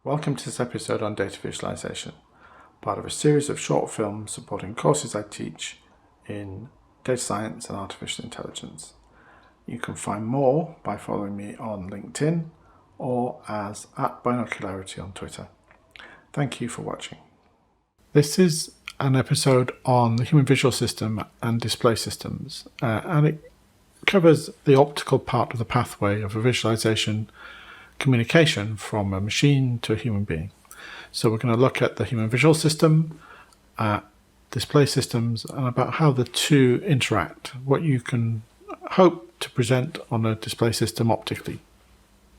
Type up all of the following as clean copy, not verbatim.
Welcome to this episode on data visualization, part of a series of short films supporting courses I teach in data science and artificial intelligence. You can find more by following me on LinkedIn or as @Binocularity on Twitter. Thank you for watching. This is an episode on the human visual system and display systems, and it covers the optical part of the pathway of a visualization communication from a machine to a human being. So we're going to look at the human visual system, display systems, and about how the two interact, what you can hope to present on a display system optically.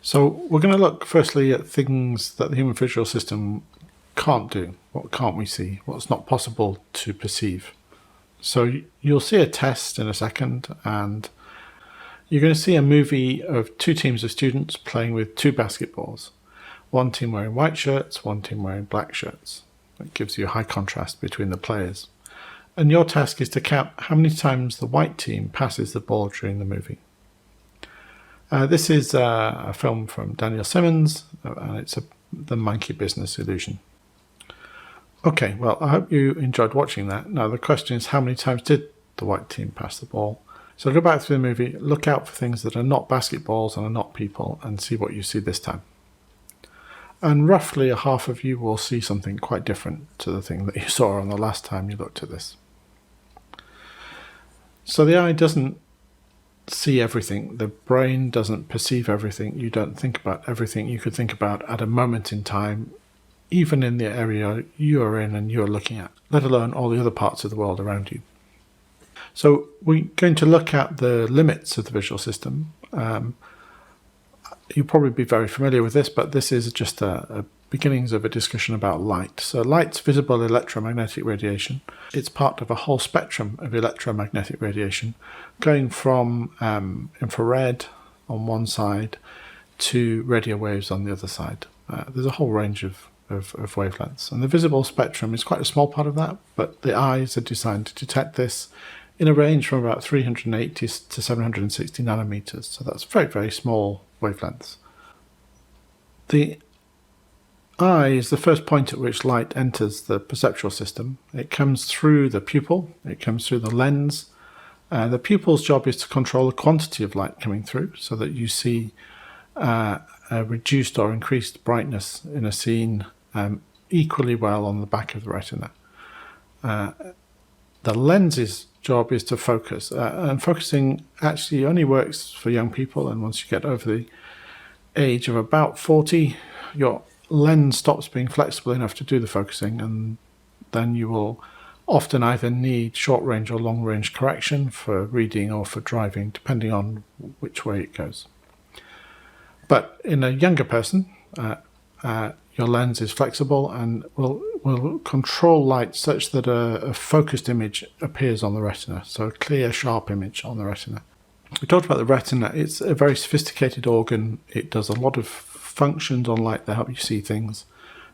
So we're going to look firstly at things that the human visual system can't do. What can't we see? What's not possible to perceive? So you'll see a test in a second, and you're going to see a movie of two teams of students playing with two basketballs. One team wearing white shirts, one team wearing black shirts. It gives you a high contrast between the players. And your task is to count how many times the white team passes the ball during the movie. This is a film from Daniel Simmons, and it's The Monkey Business Illusion. Okay, well, I hope you enjoyed watching that. Now the question is, how many times did the white team pass the ball? So go back through the movie, look out for things that are not basketballs and are not people, and see what you see this time. And roughly a half of you will see something quite different to the thing that you saw on the last time you looked at this. So the eye doesn't see everything. The brain doesn't perceive everything. You don't think about everything you could think about at a moment in time, even in the area you are in and you're looking at, let alone all the other parts of the world around you. So we're going to look at the limits of the visual system. You'll probably be very familiar with this, but this is just a beginnings of a discussion about light. So light's visible electromagnetic radiation. It's part of a whole spectrum of electromagnetic radiation, going from infrared on one side to radio waves on the other side. There's a whole range of wavelengths. And the visible spectrum is quite a small part of that, but the eyes are designed to detect this in a range from about 380 to 760 nanometers. So that's very, very small wavelengths. The eye is the first point at which light enters the perceptual system. It comes through the pupil, it comes through the lens. The pupil's job is to control the quantity of light coming through so that you see a reduced or increased brightness in a scene equally well on the back of the retina. The lens's job is to focus, and focusing actually only works for young people, and once you get over the age of about 40, your lens stops being flexible enough to do the focusing, and then you will often either need short range or long range correction for reading or for driving, depending on which way it goes. But in a younger person, your lens is flexible and will control light such that a focused image appears on the retina, so a clear, sharp image on the retina. We talked about the retina. It's a very sophisticated organ. It does a lot of functions on light that help you see things.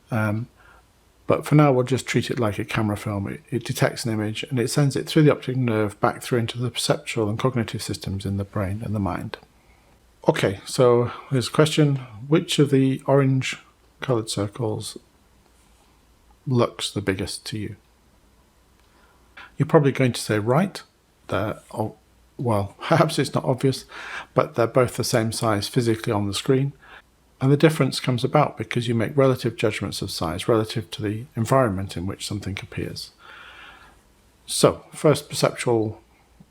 But for now, we'll just treat it like a camera film. It detects an image and it sends it through the optic nerve back through into the perceptual and cognitive systems in the brain and the mind. Okay, so here's a question. Which of the orange coloured circles looks the biggest to you? You're probably going to say right. Well, perhaps it's not obvious, but they're both the same size physically on the screen. And the difference comes about because you make relative judgments of size relative to the environment in which something appears. So, first, perceptual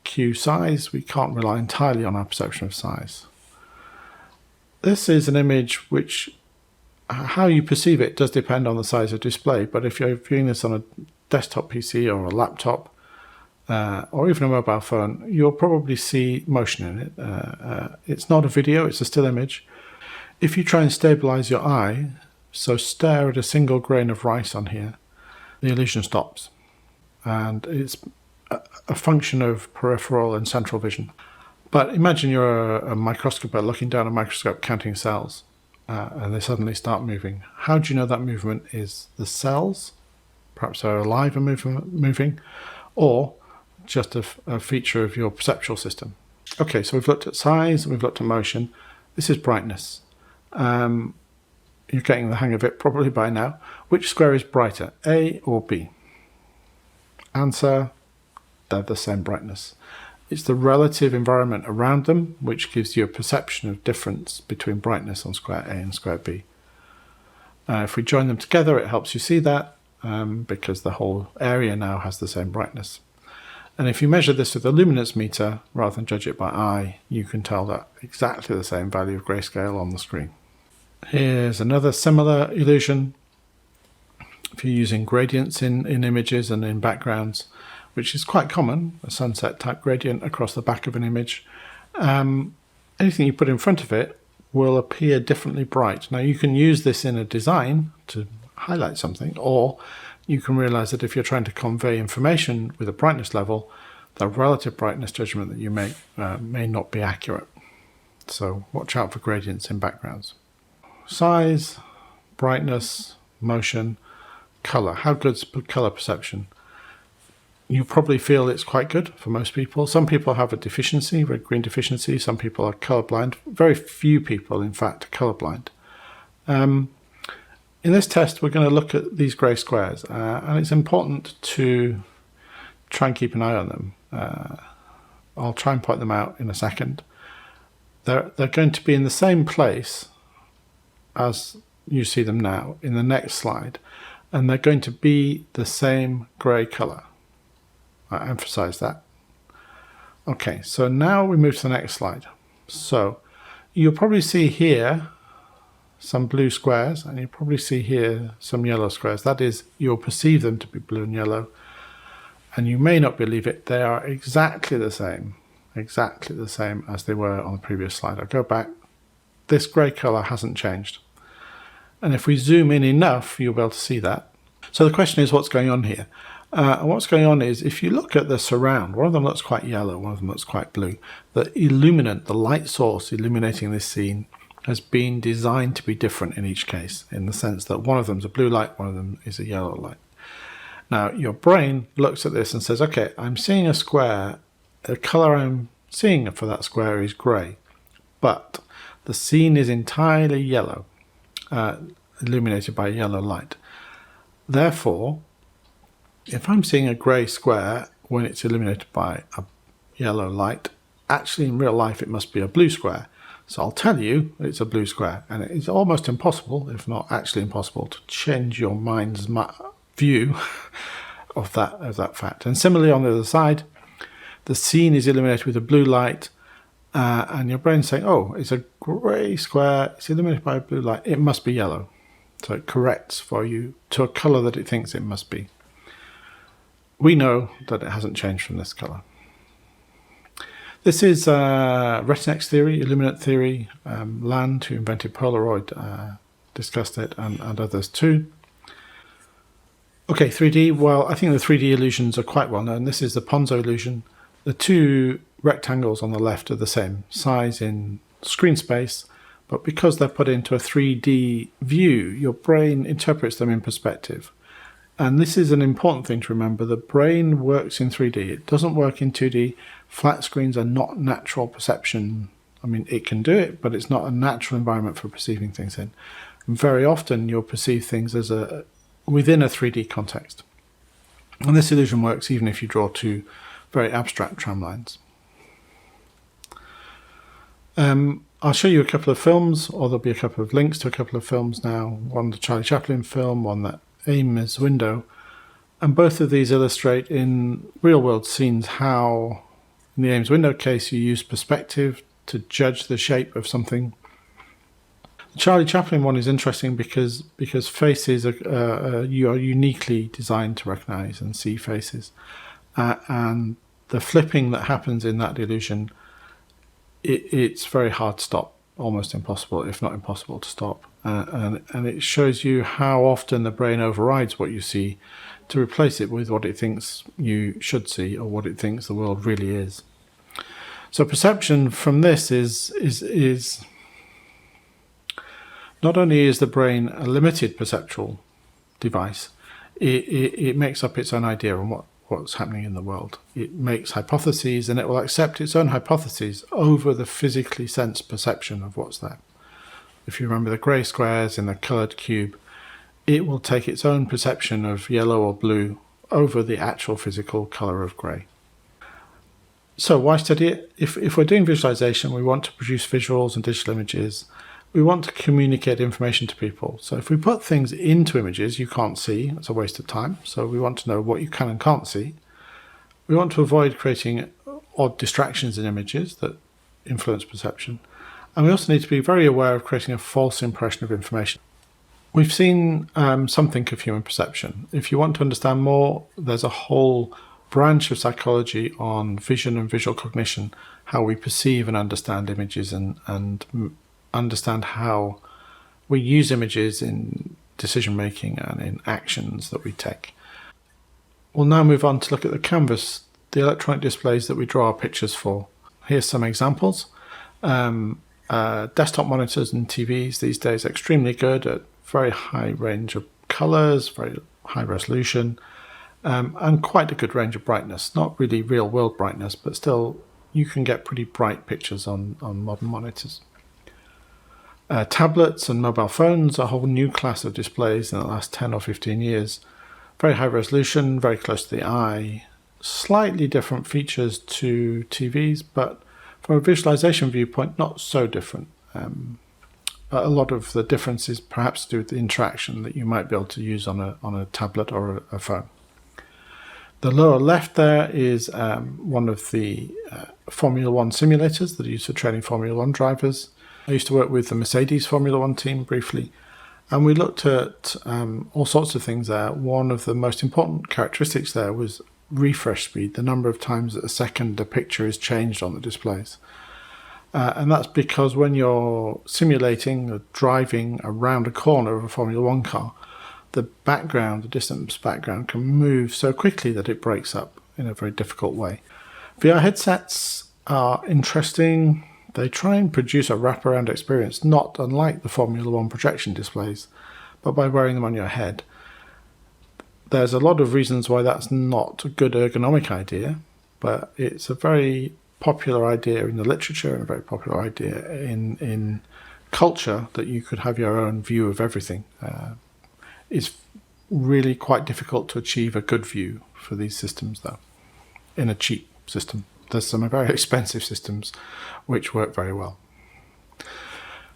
cue, size. We can't rely entirely on our perception of size. This is an image which, how you perceive it does depend on the size of display, but if you're viewing this on a desktop PC or a laptop or even a mobile phone, you'll probably see motion in it. It's not a video, it's a still image. If you try and stabilize your eye, so stare at a single grain of rice on here, the illusion stops. And it's a function of peripheral and central vision. But imagine you're a microscoper looking down a microscope counting cells. And they suddenly start moving. How do you know that movement is the cells? Perhaps they're alive and moving, or just a feature of your perceptual system. Okay, so we've looked at size, we've looked at motion. This is brightness. you're getting the hang of it probably by now. Which square is brighter, A or B? Answer, they're the same brightness. It's the relative environment around them which gives you a perception of difference between brightness on square A and square B. If we join them together, it helps you see that because the whole area now has the same brightness. And if you measure this with a luminance meter rather than judge it by eye, you can tell that exactly the same value of grayscale on the screen. Here's another similar illusion. If you're using gradients in images and in backgrounds, which is quite common, a sunset type gradient across the back of an image, anything you put in front of it will appear differently bright. Now you can use this in a design to highlight something, or you can realize that if you're trying to convey information with a brightness level, the relative brightness judgment that you make may not be accurate. So watch out for gradients in backgrounds. Size, brightness, motion, color. How good's color perception? You probably feel it's quite good for most people. Some people have a deficiency, red green deficiency. Some people are colorblind. Very few people, in fact, are colorblind. In this test, we're going to look at these grey squares, and it's important to try and keep an eye on them. I'll try and point them out in a second. They're going to be in the same place as you see them now in the next slide, and they're going to be the same grey colour. I emphasize that. Okay, so now we move to the next slide. So you'll probably see here some blue squares, and you'll probably see here some yellow squares. That is, you'll perceive them to be blue and yellow, and you may not believe it. They are exactly the same as they were on the previous slide. I'll go back. This grey colour hasn't changed. And if we zoom in enough, you'll be able to see that. So the question is, what's going on here? And what's going on is, if you look at the surround, one of them looks quite yellow, one of them looks quite blue. The illuminant, the light source illuminating this scene, has been designed to be different in each case, in the sense that one of them is a blue light, one of them is a yellow light. Now, your brain looks at this and says, okay, I'm seeing a square. The colour I'm seeing for that square is grey, but the scene is entirely yellow, illuminated by a yellow light. Therefore, if I'm seeing a grey square when it's illuminated by a yellow light, actually in real life it must be a blue square. So I'll tell you it's a blue square, and it is almost impossible, if not actually impossible, to change your mind's view of that fact. And similarly on the other side, the scene is illuminated with a blue light, and your brain's saying, oh, it's a grey square, it's illuminated by a blue light, it must be yellow. So it corrects for you to a colour that it thinks it must be. We know that it hasn't changed from this colour. This is Retinex theory, illuminant theory. Land, who invented Polaroid, discussed it, and others too. Okay, 3D. Well, I think the 3D illusions are quite well known. This is the Ponzo illusion. The two rectangles on the left are the same size in screen space, but because they're put into a 3D view, your brain interprets them in perspective. And this is an important thing to remember. The brain works in 3D. It doesn't work in 2D. Flat screens are not natural perception. I mean, it can do it, but it's not a natural environment for perceiving things in. And very often you'll perceive things as within a 3D context. And this illusion works even if you draw two very abstract tram lines. I'll show you a couple of films, or there'll be a couple of links to a couple of films now. One, the Charlie Chaplin film, one that Ames window, and both of these illustrate in real-world scenes how, in the Ames window case, you use perspective to judge the shape of something. The Charlie Chaplin one is interesting because faces you are uniquely designed to recognize and see faces, and the flipping that happens in that illusion, it's very hard to stop, almost impossible, if not impossible to stop. And it shows you how often the brain overrides what you see to replace it with what it thinks you should see, or what it thinks the world really is. So perception from this is not only is the brain a limited perceptual device, it makes up its own idea on what's happening in the world. It makes hypotheses, and it will accept its own hypotheses over the physically sensed perception of what's there. if you remember the grey squares in the coloured cube, it will take its own perception of yellow or blue over the actual physical colour of grey. So why study it? If we're doing visualization, we want to produce visuals and digital images. We want to communicate information to people. So if we put things into images you can't see, it's a waste of time. So we want to know what you can and can't see. We want to avoid creating odd distractions in images that influence perception. And we also need to be very aware of creating a false impression of information. We've seen something of human perception. If you want to understand more, there's a whole branch of psychology on vision and visual cognition, how we perceive and understand images and understand how we use images in decision making and in actions that we take. We'll now move on to look at the canvas, the electronic displays that we draw our pictures for. Here's some examples. Desktop monitors and TVs these days are extremely good at very high range of colours, very high resolution, and quite a good range of brightness. Not really real world brightness, but still you can get pretty bright pictures on modern monitors. Tablets and mobile phones are a whole new class of displays in the last 10 or 15 years. Very high resolution, very close to the eye, slightly different features to TVs, but from a visualization viewpoint, not so different. A lot of the difference is perhaps to do with the interaction that you might be able to use on a tablet or a phone. The lower left there is one of the Formula One simulators that are used for training Formula One drivers. I used to work with the Mercedes Formula One team briefly, and we looked at all sorts of things there. One of the most important characteristics there was refresh speed, the number of times a second a picture is changed on the displays. And that's because when you're simulating or driving around a corner of a Formula One car, the background, the distance background, can move so quickly that it breaks up in a very difficult way. VR headsets are interesting. They try and produce a wraparound experience, not unlike the Formula One projection displays, but by wearing them on your head. There's a lot of reasons why that's not a good ergonomic idea, but it's a very popular idea in the literature and a very popular idea in culture that you could have your own view of everything. It's really quite difficult to achieve a good view for these systems, though, in a cheap system. There's some very expensive systems which work very well.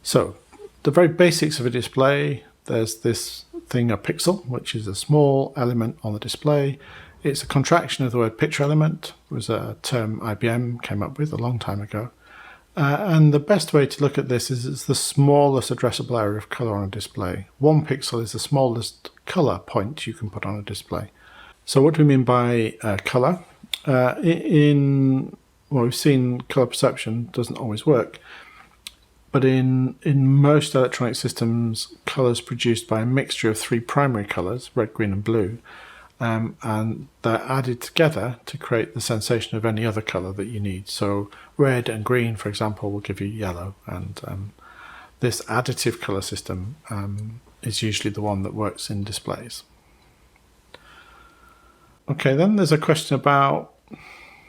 So, the very basics of a display, there's this thing, a pixel, which is a small element on the display. It's a contraction of the word picture element. It was a term IBM came up with a long time ago. And the best way to look at this is it's the smallest addressable area of color on a display. 1 pixel is the smallest color point you can put on a display. So what do we mean by color? We've seen color perception doesn't always work, but in most electronic systems, color is produced by a mixture of 3 primary colors, red, green, and blue, and they're added together to create the sensation of any other color that you need. So red and green, for example, will give you yellow, and this additive color system is usually the one that works in displays. Okay, then there's a question about,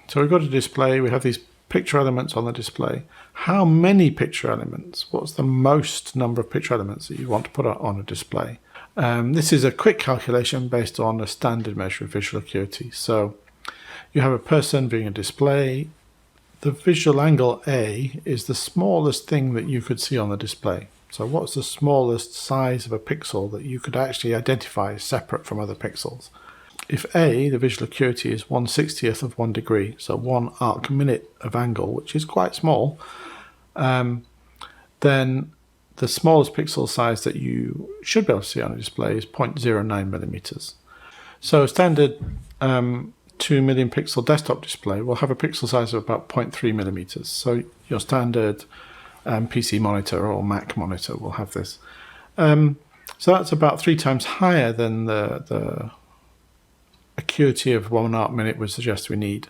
so we've got a display, we have these picture elements on the display. How many picture elements? What's the most number of picture elements that you want to put on a display? This is a quick calculation based on a standard measure of visual acuity. So you have a person viewing a display. The visual angle A is the smallest thing that you could see on the display. So what's the smallest size of a pixel that you could actually identify as separate from other pixels? If A, the visual acuity, is 1/60th of 1 degree, so 1 arc minute of angle, which is quite small, then the smallest pixel size that you should be able to see on a display is 0.09 millimeters. So a standard 2 million pixel desktop display will have a pixel size of about 0.3 millimeters. So your standard PC monitor or Mac monitor will have this. So that's about 3 times higher than the acuity of 1 arc minute would suggest we need.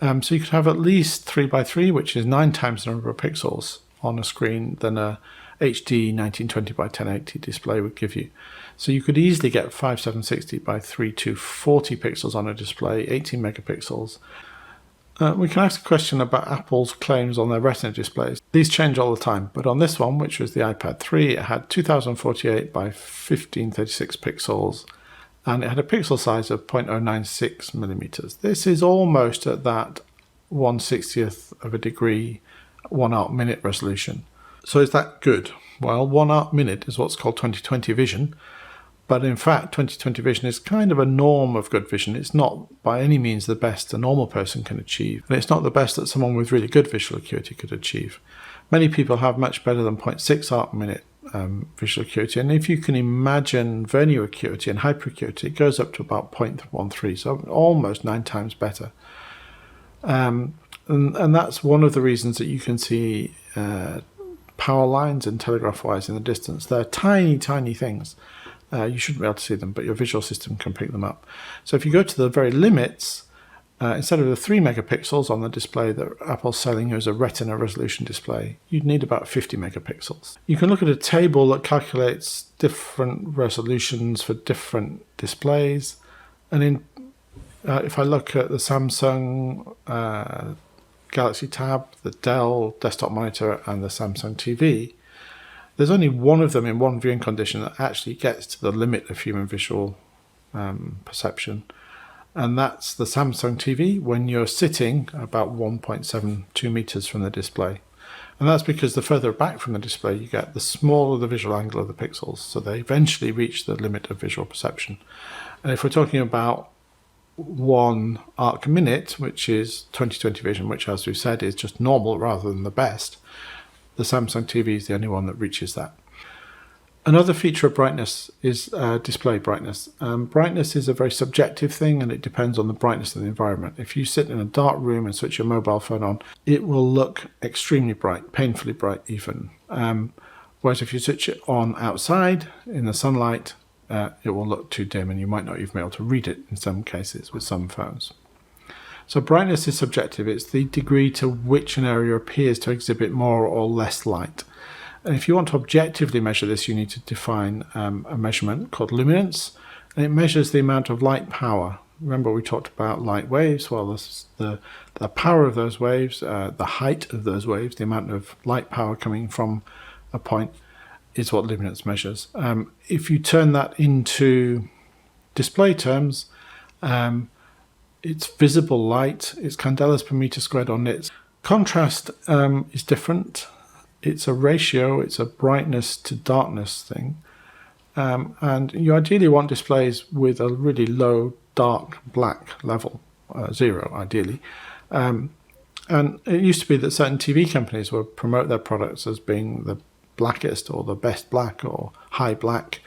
So you could have at least 3x3, which is 9 times the number of pixels on a screen than a HD 1920 by 1080 display would give you. So you could easily get 5760 by 3240 pixels on a display, 18 megapixels. We can ask a question about Apple's claims on their Retina displays. These change all the time, but on this one, which was the iPad 3, it had 2048 by 1536 pixels, and it had a pixel size of 0.096 millimeters. This is almost at that 1/60th of a degree 1 arc minute resolution. So is that good? Well, 1 arc minute is what's called 20/20 vision, but in fact 20/20 vision is kind of a norm of good vision. It's not by any means the best a normal person can achieve, and it's not the best that someone with really good visual acuity could achieve. Many people have much better than 0.6 arc minute visual acuity, and if you can imagine vernier acuity and hyper acuity, it goes up to about 0.13, so almost 9 times better. And that's one of the reasons that you can see power lines and telegraph wires in the distance. They're tiny, tiny things. You shouldn't be able to see them, but your visual system can pick them up. So if you go to the very limits, instead of the 3 megapixels on the display that Apple's selling you as a Retina resolution display, you'd need about 50 megapixels. You can look at a table that calculates different resolutions for different displays. And if I look at the Samsung Galaxy Tab, the Dell desktop monitor, and the Samsung TV, there's only one of them in one viewing condition that actually gets to the limit of human visual perception. And that's the Samsung TV when you're sitting about 1.72 meters from the display. And that's because the further back from the display you get, the smaller the visual angle of the pixels. So they eventually reach the limit of visual perception. And if we're talking about 1 arc minute, which is 20/20 vision, which as we've said is just normal rather than the best, the Samsung TV is the only one that reaches that. Another feature of brightness is display brightness. Brightness is a very subjective thing, and it depends on the brightness of the environment. If you sit in a dark room and switch your mobile phone on, it will look extremely bright, painfully bright even. Whereas if you switch it on outside in the sunlight, it will look too dim, and you might not even be able to read it in some cases with some phones. So brightness is subjective. It's the degree to which an area appears to exhibit more or less light. And if you want to objectively measure this, you need to define a measurement called luminance, and it measures the amount of light power. Remember we talked about light waves. Well, the power of those waves, the height of those waves, the amount of light power coming from a point is what luminance measures. If you turn that into display terms, it's visible light, it's candelas per meter squared or nits. Contrast is different. It's a ratio, it's a brightness to darkness thing. And you ideally want displays with a really low dark black level, 0 ideally. And it used to be that certain TV companies would promote their products as being the blackest or the best black or high black,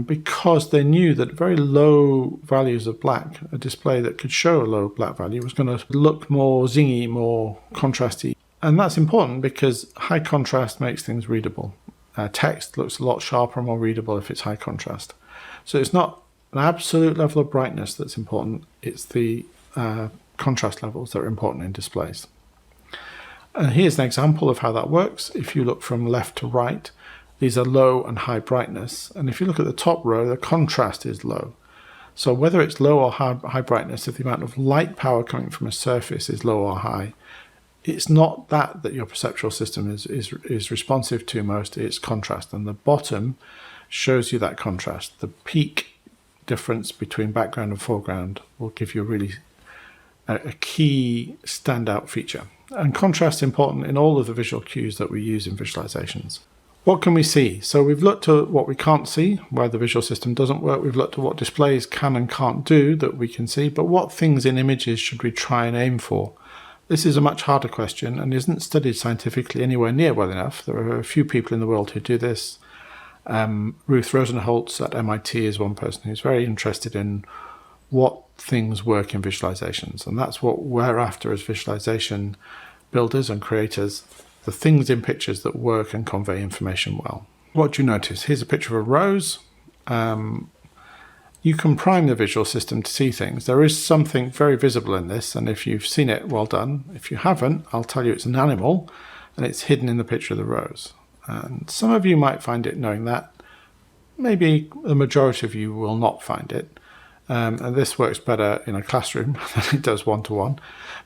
because they knew that very low values of black, a display that could show a low black value, was going to look more zingy, more contrasty. And that's important because high contrast makes things readable. Text looks a lot sharper and more readable if it's high contrast. So it's not an absolute level of brightness that's important, it's the contrast levels that are important in displays. And here's an example of how that works. If you look from left to right, these are low and high brightness. And if you look at the top row, the contrast is low. So whether it's low or high brightness, if the amount of light power coming from a surface is low or high, it's not that your perceptual system is responsive to most, it's contrast. And the bottom shows you that contrast. The peak difference between background and foreground will give you a key standout feature. And contrast is important in all of the visual cues that we use in visualizations. What can we see? So we've looked at what we can't see, where the visual system doesn't work. We've looked at what displays can and can't do that we can see, but what things in images should we try and aim for? This is a much harder question and isn't studied scientifically anywhere near well enough. There are a few people in the world who do this. Ruth Rosenholz at MIT is one person who's very interested in what things work in visualizations, and that's what we're after as visualization builders and creators, the things in pictures that work and convey information well. What do you notice? Here's a picture of a rose. You can prime the visual system to see things. There is something very visible in this, and if you've seen it, well done. If you haven't, I'll tell you it's an animal, and it's hidden in the picture of the rose. And some of you might find it knowing that. Maybe the majority of you will not find it. And this works better in a classroom than it does one-to-one,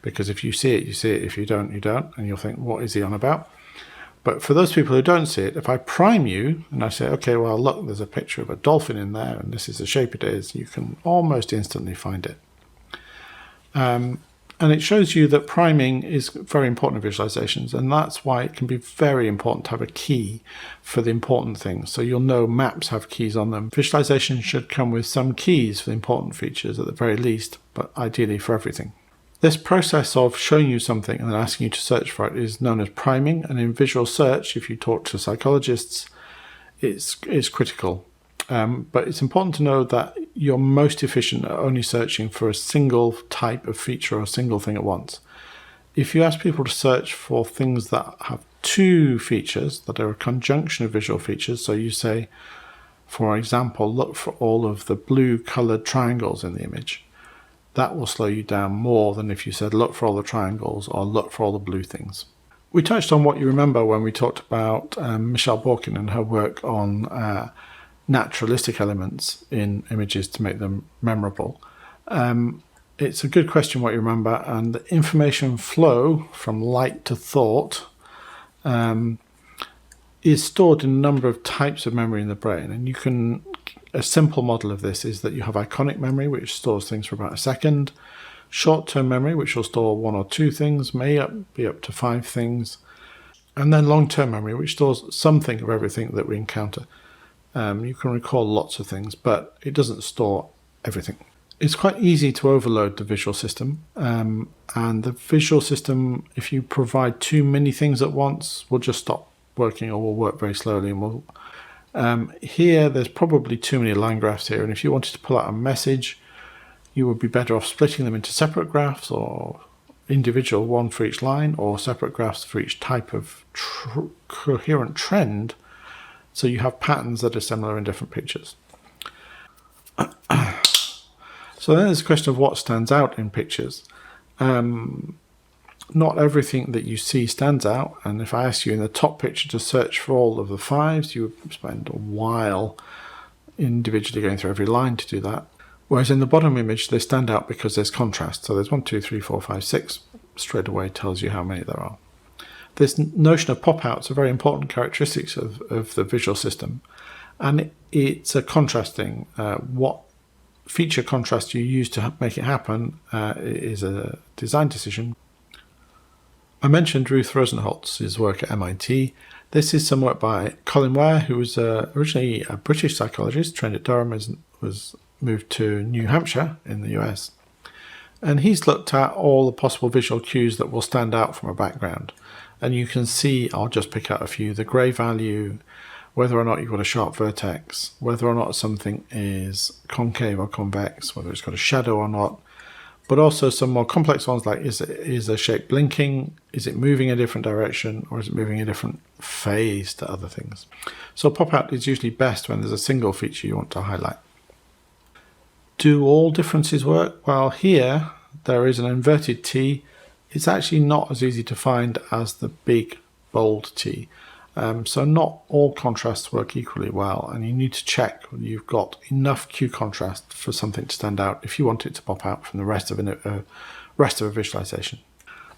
because if you see it, you see it. If you don't, you don't. And you'll think, what is he on about? But for those people who don't see it, if I prime you and I say, okay, well, look, there's a picture of a dolphin in there and this is the shape it is, you can almost instantly find it. And it shows you that priming is very important in visualizations, and that's why it can be very important to have a key for the important things. So you'll know maps have keys on them. Visualization should come with some keys for the important features at the very least, but ideally for everything. This process of showing you something and then asking you to search for it is known as priming, and in visual search, if you talk to psychologists, it's critical. But it's important to know that you're most efficient at only searching for a single type of feature or a single thing at once. If you ask people to search for things that have two features that are a conjunction of visual features, so you say, for example, look for all of the blue colored triangles in the image, that will slow you down more than if you said look for all the triangles or look for all the blue things. We touched on what you remember when we talked about Michelle Borkin and her work on naturalistic elements in images to make them memorable. It's a good question what you remember, and the information flow from light to thought is stored in a number of types of memory in the brain. And a simple model of this is that you have iconic memory, which stores things for about a second, short-term memory, which will store one or two things, may be up to 5 things, and then long-term memory, which stores something of everything that we encounter. You can recall lots of things, but it doesn't store everything. It's quite easy to overload the visual system, and the visual system, if you provide too many things at once, will just stop working or will work very slowly. And here, there's probably too many line graphs here, and if you wanted to pull out a message, you would be better off splitting them into separate graphs, or individual, one for each line, or separate graphs for each type of coherent trend, so you have patterns that are similar in different pictures. So then there's a question of what stands out in pictures. Not everything that you see stands out, and if I ask you in the top picture to search for all of the 5s, you would spend a while individually going through every line to do that. Whereas in the bottom image, they stand out because there's contrast. So there's 1, 2, 3, 4, 5, 6, straight away tells you how many there are. This notion of pop-outs are very important characteristics of the visual system, and it's a contrast thing. What feature contrast you use to make it happen is a design decision. I mentioned Ruth Rosenholz's work at MIT. This is some work by Colin Ware, who was originally a British psychologist, trained at Durham, was moved to New Hampshire in the US. And he's looked at all the possible visual cues that will stand out from a background. And you can see, I'll just pick out a few, the grey value, whether or not you've got a sharp vertex, whether or not something is concave or convex, whether it's got a shadow or not, but also some more complex ones like is a shape blinking, is it moving a different direction, or is it moving a different phase to other things. So pop-out is usually best when there's a single feature you want to highlight. Do all differences work? Well, here there is an inverted T. It's actually not as easy to find as the big bold T. So not all contrasts work equally well, and you need to check whether you've got enough Q contrast for something to stand out if you want it to pop out from the rest of a visualization.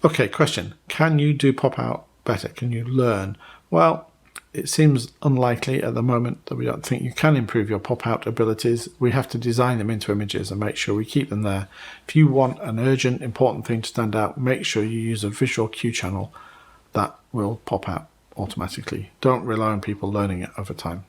Okay, question. Can you do pop out better? Can you learn? Well, it seems unlikely at the moment that we don't think you can improve your pop out abilities. We have to design them into images and make sure we keep them there. If you want an urgent, important thing to stand out, make sure you use a visual cue channel that will pop out automatically. Don't rely on people learning it over time.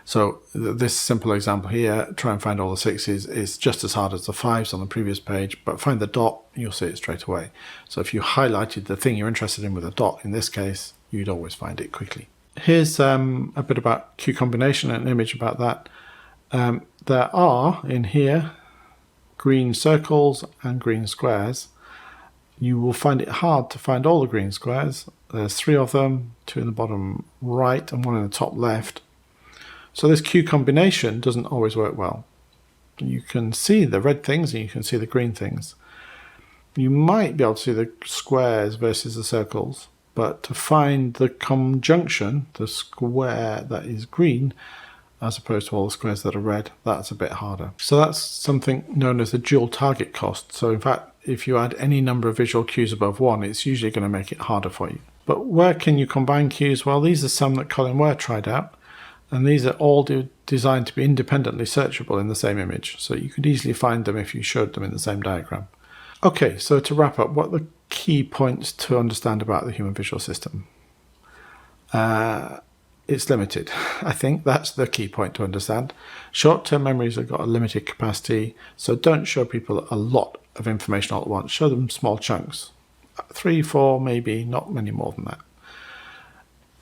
So this simple example here, try and find all the 6s, is just as hard as the 5s on the previous page, but find the dot, you'll see it straight away. So if you highlighted the thing you're interested in with a dot, in this case, you'd always find it quickly. Here's a bit about Q combination and an image about that. There are, in here, green circles and green squares. You will find it hard to find all the green squares. There's 3 of them, 2 in the bottom right and 1 in the top left. So this Q combination doesn't always work well. You can see the red things and you can see the green things. You might be able to see the squares versus the circles, but to find the conjunction, the square that is green, as opposed to all the squares that are red. That's a bit harder. So that's something known as the dual target cost. So in fact, if you add any number of visual cues above 1, it's usually going to make it harder for you. But where can you combine cues? Well, these are some that Colin Ware tried out, and these are all designed to be independently searchable in the same image. So you could easily find them if you showed them in the same diagram. Okay, so to wrap up, what are the key points to understand about the human visual system? It's limited. I think that's the key point to understand. Short-term memories have got a limited capacity, so don't show people a lot of information all at once. Show them small chunks. 3, 4, maybe, not many more than that.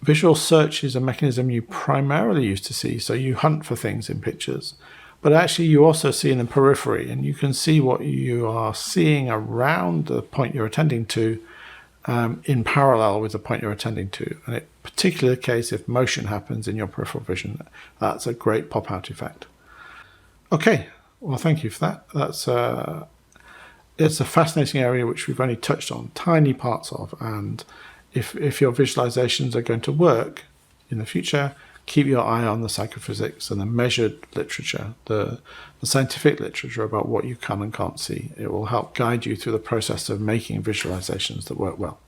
Visual search is a mechanism you primarily use to see, so you hunt for things in pictures, but actually you also see in the periphery, and you can see what you are seeing around the point you're attending to in parallel with the point you're attending to. And it's particularly the case if motion happens in your peripheral vision. That's a great pop-out effect. Okay, well, thank you for that. It's a fascinating area which we've only touched on tiny parts of, and if your visualizations are going to work in the future, keep your eye on the psychophysics and the measured literature, the scientific literature about what you can and can't see. It will help guide you through the process of making visualizations that work well.